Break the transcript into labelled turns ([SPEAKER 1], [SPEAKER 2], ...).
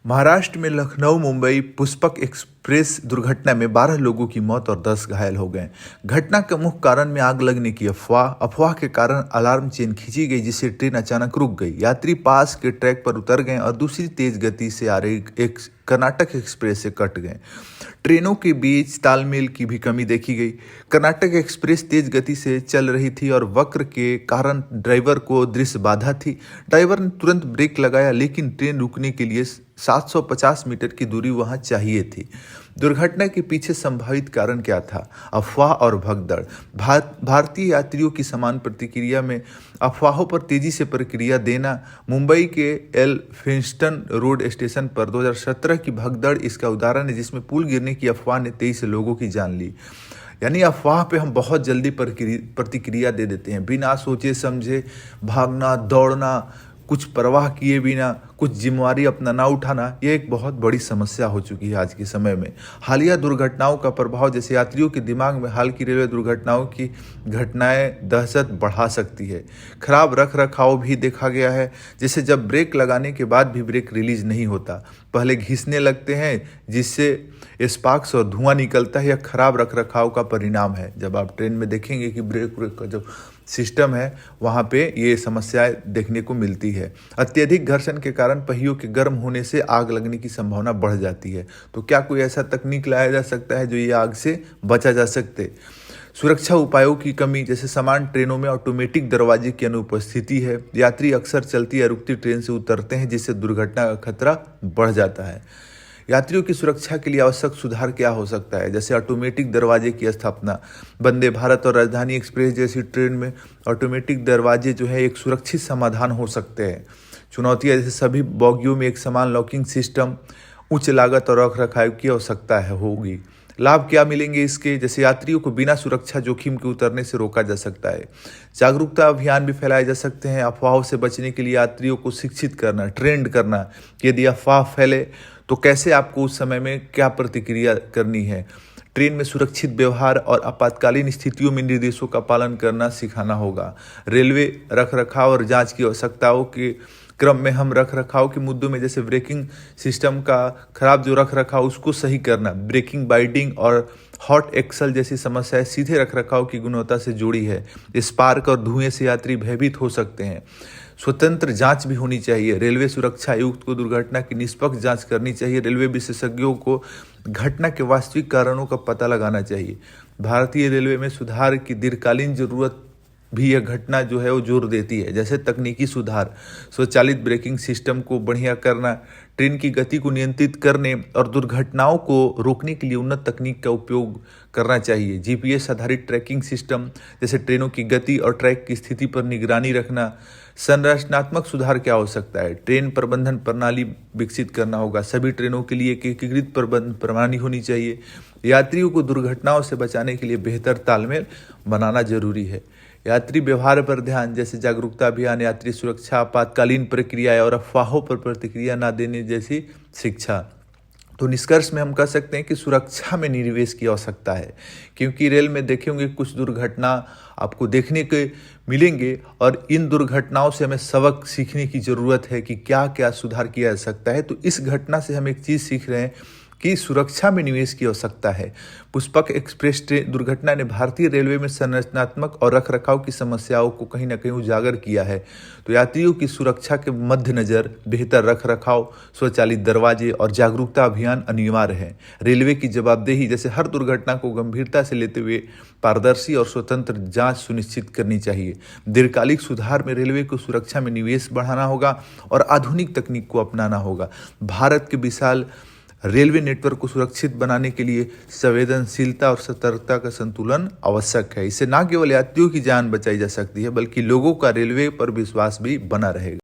[SPEAKER 1] महाराष्ट्र में लखनऊ मुंबई पुष्पक एक्सप्रेस दुर्घटना में 12 लोगों की मौत और 10 घायल हो गए। घटना का मुख्य कारण में आग लगने की अफवाह के कारण अलार्म चेन खींची गई, जिससे ट्रेन अचानक रुक गई। यात्री पास के ट्रैक पर उतर गए और दूसरी तेज गति से आ रही एक कर्नाटक एक्सप्रेस से कट गए। ट्रेनों के बीच तालमेल की भी कमी देखी गई। कर्नाटक एक्सप्रेस तेज गति से चल रही थी और वक्र के कारण ड्राइवर को दृश्य बाधा थी। ड्राइवर ने तुरंत ब्रेक लगाया, लेकिन ट्रेन रुकने के लिए 750 मीटर की दूरी वहां चाहिए थी। दुर्घटना के पीछे संभावित कारण क्या था? अफवाह और भगदड़। भारतीय यात्रियों की समान प्रतिक्रिया में अफवाहों पर तेजी से प्रतिक्रिया देना। मुंबई के एल्फिंस्टन रोड स्टेशन पर 2017 की भगदड़ इसका उदाहरण है, जिसमें पुल गिरने की अफवाह ने 23 लोगों की जान ली। यानी अफवाह पे हम बहुत जल्दी प्रतिक्रिया दे देते हैं, बिना सोचे समझे भागना, दौड़ना, कुछ परवाह किए बिना, कुछ जिम्मेवारी अपना ना उठाना, ये एक बहुत बड़ी समस्या हो चुकी है आज के समय में। हालिया दुर्घटनाओं का प्रभाव, जैसे यात्रियों के दिमाग में हाल की रेलवे दुर्घटनाओं की घटनाएं दहशत बढ़ा सकती है। खराब रख रखाव भी देखा गया है, जैसे जब ब्रेक लगाने के बाद भी ब्रेक रिलीज नहीं होता, पहले घिसने लगते हैं, जिससे स्पार्क्स और धुआं निकलता है। यह खराब रख रखाव का परिणाम है। जब आप ट्रेन में देखेंगे कि ब्रेक का जो सिस्टम है, वहाँ पे ये समस्याएं देखने को मिलती है। अत्यधिक घर्षण के कारण पहियों के गर्म होने से आग लगने की संभावना बढ़ जाती है। तो क्या कोई ऐसा तकनीक लाया जा सकता है जो ये आग से बचा जा सकते? सुरक्षा उपायों की कमी, जैसे समान ट्रेनों में ऑटोमेटिक दरवाजे की अनुपस्थिति है। यात्री अक्सर चलती या रुकती ट्रेन से उतरते हैं, जिससे दुर्घटना का खतरा बढ़ जाता है। यात्रियों की सुरक्षा के लिए आवश्यक सुधार क्या हो सकता है? जैसे ऑटोमेटिक दरवाजे की स्थापना। वंदे भारत और राजधानी एक्सप्रेस जैसी ट्रेन में ऑटोमेटिक दरवाजे जो है एक सुरक्षित समाधान हो सकते हैं। चुनौतियां, जैसे सभी बोगियों में एक समान लॉकिंग सिस्टम, उच्च लागत और रख रखाव की आवश्यकता होगी। लाभ क्या मिलेंगे इसके? जैसे यात्रियों को बिना सुरक्षा जोखिम के उतरने से रोका जा सकता है। जागरूकता अभियान भी फैलाए जा सकते हैं। अफवाहों से बचने के लिए यात्रियों को शिक्षित करना, ट्रेंड करना कि यदि अफवाह फैले तो कैसे आपको उस समय में क्या प्रतिक्रिया करनी है। ट्रेन में सुरक्षित व्यवहार और आपातकालीन स्थितियों में निर्देशों का पालन करना सिखाना होगा। रेलवे रख रखाव और जांच की आवश्यकताओं के क्रम में हम रख रखाव के मुद्दों में, जैसे ब्रेकिंग सिस्टम का खराब जो रख रखाव, उसको सही करना। ब्रेकिंग, बाइंडिंग और हॉट एक्सल जैसी समस्याएं सीधे रख रखाव की गुणवत्ता से जुड़ी है। स्पार्क और धुएं से यात्री भयभीत हो सकते हैं। स्वतंत्र जांच भी होनी चाहिए। रेलवे सुरक्षा आयुक्त को दुर्घटना की निष्पक्ष जांच करनी चाहिए। रेलवे विशेषज्ञों को घटना के वास्तविक कारणों का पता लगाना चाहिए। भारतीय रेलवे में सुधार की दीर्घकालीन जरूरत भी यह घटना जो है वो जोर देती है, जैसे तकनीकी सुधार, स्वचालित ब्रेकिंग सिस्टम को बढ़िया करना, ट्रेन की गति को नियंत्रित करने और दुर्घटनाओं को रोकने के लिए उन्नत तकनीक का उपयोग करना चाहिए। जीपीएस आधारित ट्रैकिंग सिस्टम, जैसे ट्रेनों की गति और ट्रैक की स्थिति पर निगरानी रखना। संरचनात्मक सुधार क्या हो सकता है? ट्रेन प्रबंधन प्रणाली विकसित करना होगा। सभी ट्रेनों के लिए एक एकीकृत प्रबंधन प्रणाली होनी चाहिए। यात्रियों को दुर्घटनाओं से बचाने के लिए बेहतर तालमेल बनाना जरूरी है। यात्री व्यवहार पर ध्यान, जैसे जागरूकता अभियान, यात्री सुरक्षा, आपातकालीन प्रक्रियाएं और अफवाहों पर प्रतिक्रिया न देने जैसी शिक्षा। तो निष्कर्ष में हम कह सकते हैं कि सुरक्षा में निवेश की आवश्यकता है, क्योंकि रेल में देखेंगे कुछ दुर्घटना आपको देखने के मिलेंगे और इन दुर्घटनाओं से हमें सबक सीखने की जरूरत है कि क्या क्या सुधार किया जा सकता है। तो इस घटना से हम एक चीज़ सीख रहे हैं कि सुरक्षा में निवेश की आवश्यकता है। पुष्पक एक्सप्रेस ट्रेन दुर्घटना ने भारतीय रेलवे में संरचनात्मक और रखरखाव की समस्याओं को कहीं ना कहीं उजागर किया है। तो यात्रियों की सुरक्षा के मद्देनजर बेहतर रखरखाव, स्वचालित दरवाजे और जागरूकता अभियान अनिवार्य है। रेलवे की जवाबदेही, जैसे हर दुर्घटना को गंभीरता से लेते हुए पारदर्शी और स्वतंत्र जांच सुनिश्चित करनी चाहिए। दीर्घकालिक सुधार में रेलवे को सुरक्षा में निवेश बढ़ाना होगा और आधुनिक तकनीक को अपनाना होगा। भारत के विशाल रेलवे नेटवर्क को सुरक्षित बनाने के लिए संवेदनशीलता और सतर्कता का संतुलन आवश्यक है। इससे न केवल यात्रियों की जान बचाई जा सकती है, बल्कि लोगों का रेलवे पर विश्वास भी बना रहेगा।